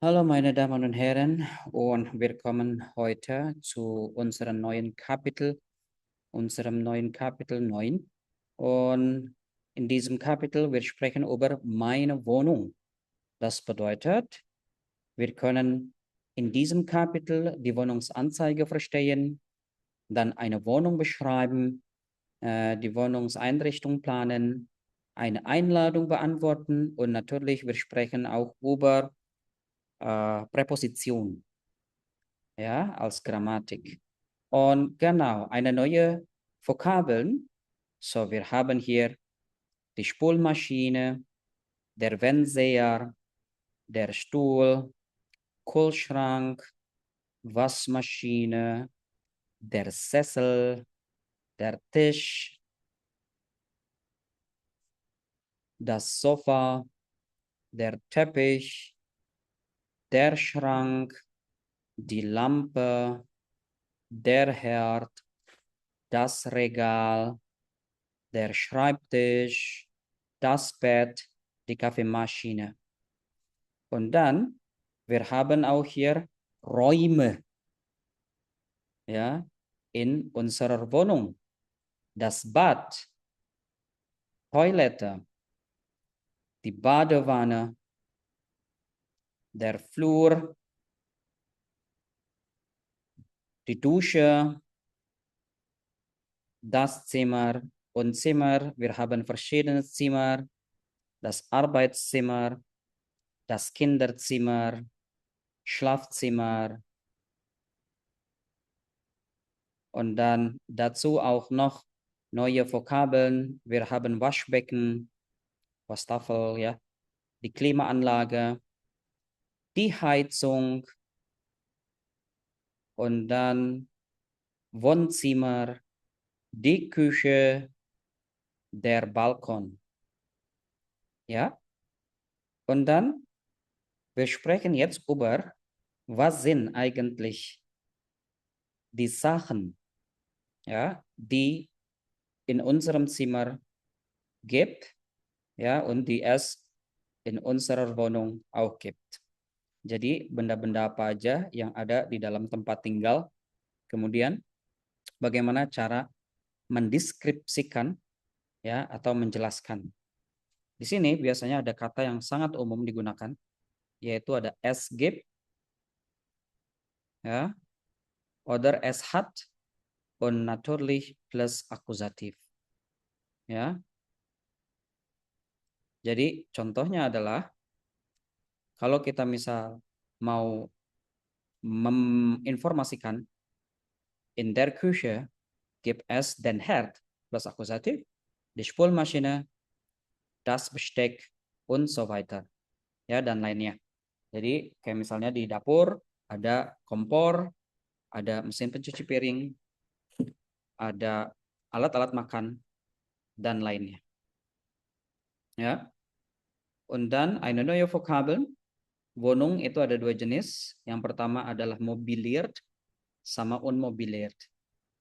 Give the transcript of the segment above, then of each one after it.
Hallo meine Damen und Herren und willkommen heute zu unserem neuen Kapitel 9. Und in diesem Kapitel wir sprechen über meine Wohnung. Das bedeutet, wir können in diesem Kapitel die Wohnungsanzeige verstehen, dann eine Wohnung beschreiben, die Wohnungseinrichtung planen, eine Einladung beantworten und natürlich wir sprechen auch über Präposition, ja, als Grammatik. Und genau, eine neue Vokabeln. So, wir haben hier die Spülmaschine, der Fernseher, der Stuhl, Kühlschrank, Waschmaschine, der Sessel, der Tisch, das Sofa, der Teppich, der Schrank, die Lampe, der Herd, das Regal, der Schreibtisch, das Bett, die Kaffeemaschine. Und dann, wir haben auch hier Räume, ja, in unserer Wohnung. Das Bad, Toilette, die Badewanne, der Flur, die Dusche, das Zimmer und Zimmer. Wir haben verschiedene Zimmer, das Arbeitszimmer, das Kinderzimmer, Schlafzimmer und dann dazu auch noch neue Vokabeln. Wir haben Waschbecken, Waschtafel, ja, die Klimaanlage, die Heizung und dann Wohnzimmer, die Küche, der Balkon. Ja, und dann, wir sprechen jetzt über, was sind eigentlich die Sachen, ja, die in unserem Zimmer gibt, ja, und die es in unserer Wohnung auch gibt. Jadi benda-benda apa aja yang ada di dalam tempat tinggal, kemudian bagaimana cara mendeskripsikan ya atau menjelaskan. Di sini biasanya ada kata yang sangat umum digunakan, yaitu ada es gibt, ya, oder es hat und natürlich plus akusatif. Ya. Jadi contohnya adalah kalau kita misal mau menginformasikan in der Küche gibt es den Herd plus akusatif, die Spülmaschine, das Besteck und so weiter. Ya, dan lainnya. Jadi kayak misalnya di dapur ada kompor, ada mesin pencuci piring, ada alat-alat makan dan lainnya. Ya. Und dann eine neue Vokabel. Wohnung itu ada dua jenis. Yang pertama adalah mobiliert sama unmobiliert.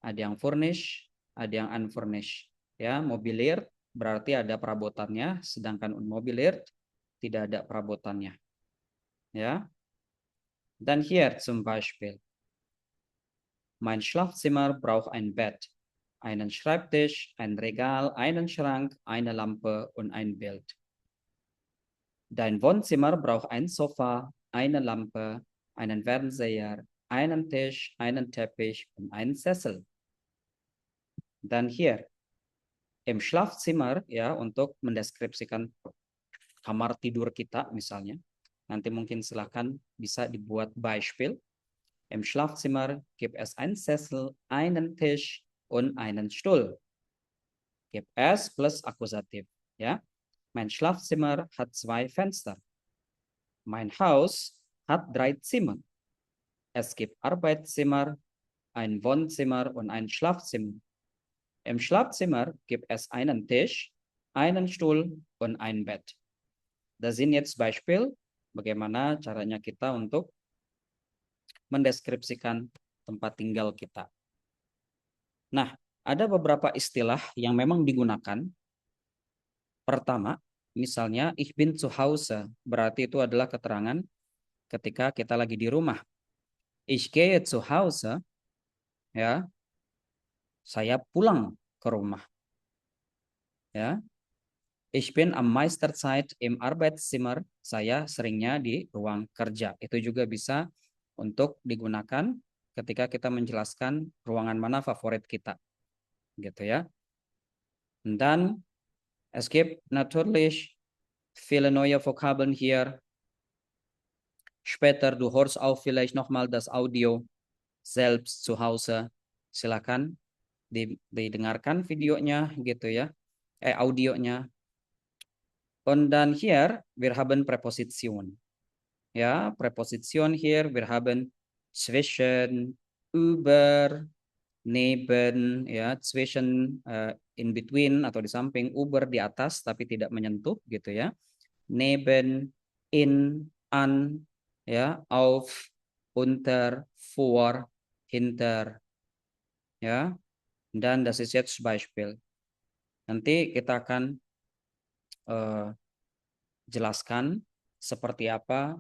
Ada yang furnish, ada yang unfurnished. Ya, mobiliert berarti ada perabotannya, sedangkan unmobiliert tidak ada perabotannya. Ja. Dann hier zum Beispiel. Mein Schlafzimmer braucht ein Bett, einen Schreibtisch, ein Regal, einen Schrank, eine Lampe und ein Bild. Dein Wohnzimmer braucht ein Sofa, eine Lampe, einen Fernseher, einen Tisch, einen Teppich und einen Sessel. Dan hier, im Schlafzimmer, ya, untuk mendeskripsikan kamar tidur kita misalnya, nanti mungkin silahkan bisa dibuat Beispiel. Im Schlafzimmer gibt es einen Sessel, einen Tisch und einen Stuhl. Gibt es plus Akkusativ, ya. Mein Schlafzimmer hat 2 Fenster. Mein Haus hat 3 Zimmer. Es gibt Arbeitszimmer, ein Wohnzimmer und ein Schlafzimmer. Im Schlafzimmer gibt es einen Tisch, einen Stuhl und ein Bett. Das sind jetzt Beispiel bagaimana caranya kita untuk mendeskripsikan tempat tinggal kita. Nah, ada beberapa istilah yang memang digunakan. Pertama, misalnya ich bin zu Hause, berarti itu adalah keterangan ketika kita lagi di rumah. Ich gehe zu Hause, ya, saya pulang ke rumah, ya. Ich bin am meisten Zeit im Arbeitszimmer, saya seringnya di ruang kerja. Itu juga bisa untuk digunakan ketika kita menjelaskan ruangan mana favorit kita, gitu ya. Dan es gibt natürlich viele neue Vokabeln hier. Später, du hörst auch vielleicht nochmal das Audio selbst zu Hause. Silakan didengarkan videonya gitu ya, audionya. Und dann hier, wir haben Präposition. Ja, Präposition hier, wir haben zwischen, über, neben, ya, zwischen, in between atau di samping, über di atas tapi tidak menyentuh gitu ya. Neben, in, an, ya, auf, unter, vor, hinter, ya. Dan das ist jetzt Beispiel. Nanti kita akan jelaskan seperti apa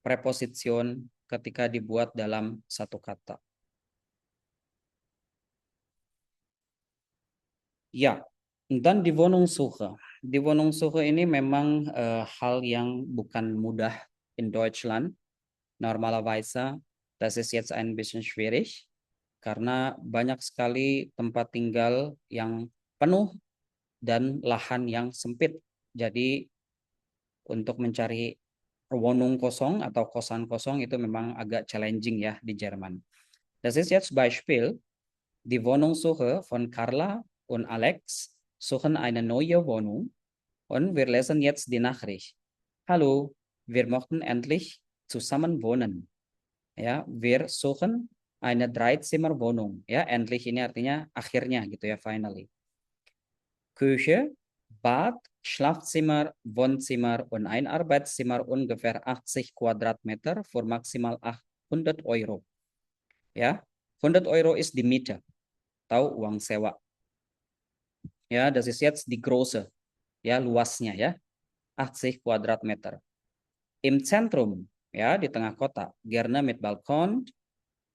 preposition ketika dibuat dalam satu kata. Ya, dan di Wohnungssuche. Di Wohnungssuche ini memang hal yang bukan mudah in Deutschland. Normalerweise, das ist jetzt ein bisschen schwierig, karena banyak sekali tempat tinggal yang penuh dan lahan yang sempit. Jadi untuk mencari Wohnung kosong atau kosan kosong itu memang agak challenging ya di Jerman. Das ist jetzt Beispiel. Die Wohnungssuche von Carla und Alex suchen eine neue Wohnung und wir lesen jetzt die Nachricht. Hallo, wir möchten endlich zusammen wohnen. Ja, wir suchen eine Dreizimmerwohnung. Ya, endlich ini artinya akhirnya gitu ya, finally. Küche, Bad, Schlafzimmer, Wohnzimmer und ein Arbeitszimmer ungefähr 80 Quadratmeter für maximal 800 Euro. Ja, 100 Euro ist die Miete, tahu uang sewa. Ya, das ist jetzt die große, ya, luasnya ya, 80 Quadratmeter. Im Zentrum, ya, di tengah kota, gerne mit Balkon,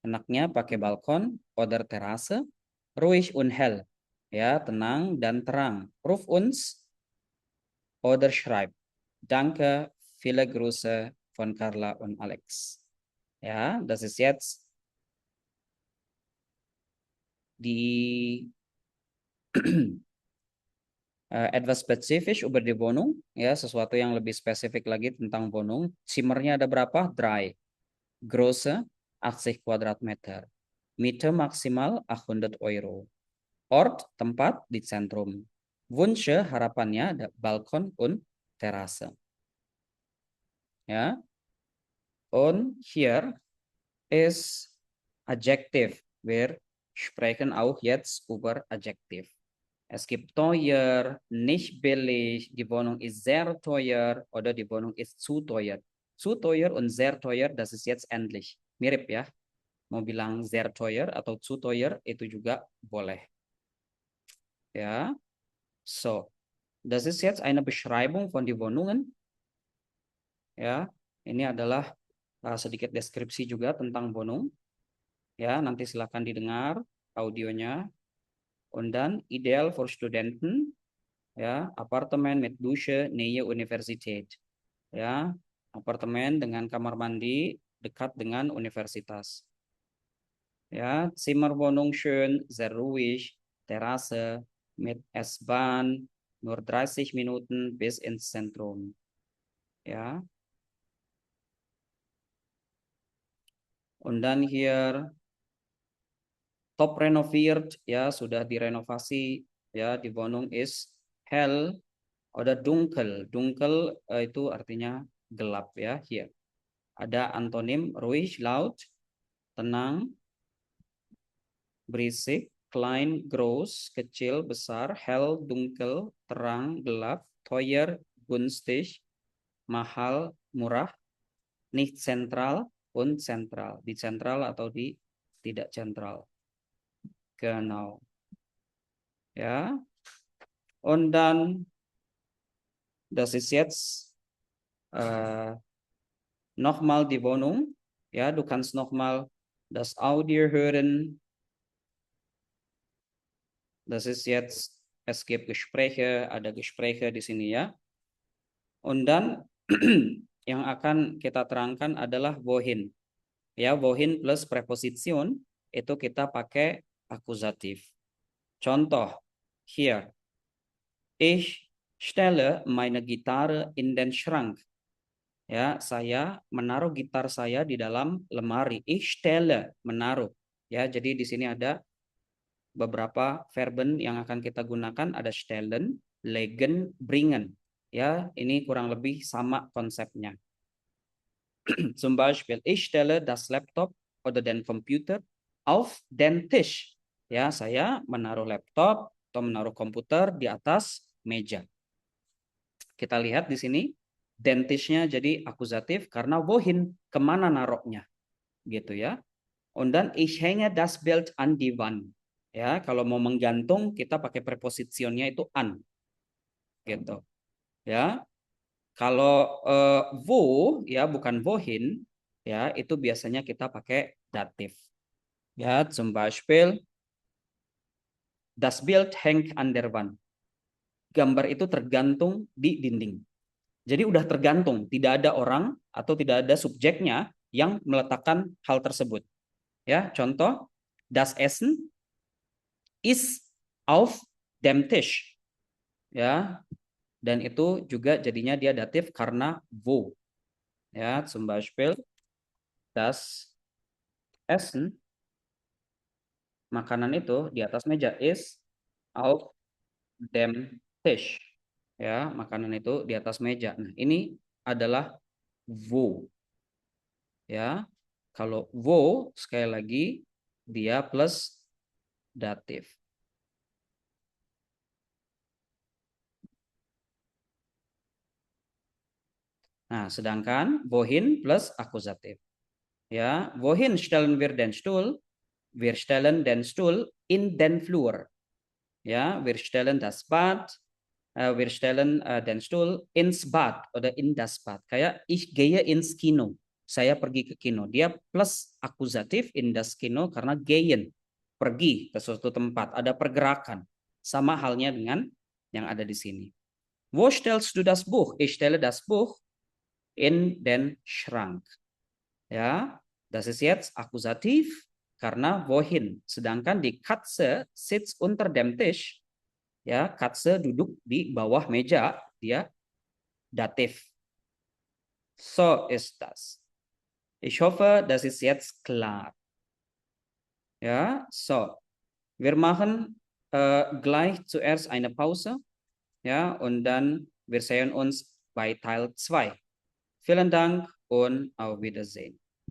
enaknya pakai balkon, oder Terrasse, ruhig und hell, ya, tenang dan terang. Ruf uns oder schreib. Danke, viele Grüße von Carla und Alex. Ja, das ist jetzt die etwas spezifisch über die Wohnung, ya, sesuatu yang lebih spesifik lagi tentang Wohnung. Zimmernya ada berapa? 3. Größe 80 Quadratmeter. Miete maksimal 800 Euro. Ort, tempat di zentrum. Wünsche, harapannya ada Balkon und Terrasse. Ja. Und hier ist Adjektiv. Wir sprechen auch jetzt über Adjektiv. Es gibt teuer, nicht billig, die Wohnung ist sehr teuer oder die Wohnung ist zu teuer. Zu teuer und sehr teuer, das ist jetzt endlich. Mirip ya. Mau bilang sehr teuer atau zu teuer itu juga boleh. Ja. So, das ist jetzt eine Beschreibung von die Wohnungen. Ya, ini adalah sedikit deskripsi juga tentang Wohnung. Ya, nanti silakan didengar audionya. Und dann ideal für Studenten, ya, Apartemen mit Dusche, Nähe Universität. Ya, apartemen dengan kamar mandi dekat dengan universitas. Ja, Zimmerwohnung schön, sehr ruhig, Terrasse mit S-Bahn, nur 30 Minuten bis ins Zentrum. Ja. Und dann hier top renoviert, ya, sudah direnovasi, ya, die Wohnung ist hell oder dunkel. Dunkel itu artinya gelap ya, here. Ada antonim ruhig, laut, tenang, berisik, klein, groß, kecil, besar, hell, dunkel, terang, gelap, teuer, günstig, mahal, murah, nicht zentral, und zentral. Di zentral atau di tidak zentral. Genau. Ja. Und dann, das ist jetzt nochmal die Wohnung. Ja, du kannst nochmal das Audio hören. Das ist jetzt, es gibt Gespräche, ada Gespräche di sini ya. Und dann yang akan kita terangkan adalah wohin. Ya, wohin plus preposition itu kita pakai akusatif. Contoh, hier. Ich stelle meine Gitarre in den Schrank. Ya, saya menaruh gitar saya di dalam lemari. Ich stelle, menaruh. Ya, jadi di sini ada beberapa verben yang akan kita gunakan, ada stellen, legen, bringen. Ya, ini kurang lebih sama konsepnya. Zum Beispiel, ich stelle das Laptop oder den Computer auf den Tisch. Ya, saya menaruh laptop atau menaruh komputer di atas meja. Kita lihat di sini, den Tischnya jadi akusatif karena wohin, kemana naroknya, gitu ya. Und dann ich hänge das Bild an die Wand. Ya, kalau mau menggantung kita pakai prepositionnya itu an, gitu. Ya, kalau wo ya bukan wohin, ya itu biasanya kita pakai datif. Ya, zum Beispiel das Bild hängt an der Wand. Gambar itu tergantung di dinding. Jadi udah tergantung, tidak ada orang atau tidak ada subjeknya yang meletakkan hal tersebut. Ya, contoh, das Essen ist auf dem Tisch. Ya, dan itu juga jadinya dia datif karena wo. Ya, zum Beispiel das Essen, makanan itu di atas meja, ist auf dem Tisch. Ya, makanan itu di atas meja. Nah, ini adalah wo. Ya, kalau wo sekali lagi dia plus datif. Nah, sedangkan wohin plus akusatif. Ja, wohin stellen wir den Stuhl? Wir stellen den Stuhl in den Flur. Ja, wir stellen das Bad, wir stellen den Stuhl ins Bad oder in das Bad. Kayak ich gehe ins Kino. Saya pergi ke kino. Dia plus akusatif in das Kino karena gehen, pergi ke suatu tempat, ada pergerakan. Sama halnya dengan yang ada di sini. Wo stellst du das Buch? Ich stelle das Buch in den Schrank. Ja, das ist jetzt akusativ karena wohin. Sedangkan di Katze sitzt unter dem Tisch. Ya, Katze duduk di bawah meja, dia datif. So ist das. Ich hoffe, das ist jetzt klar. Ja, so. Wir machen gleich zuerst eine Pause. Ja, und dann wir sehen uns bei Teil 2. Vielen Dank und auf Wiedersehen.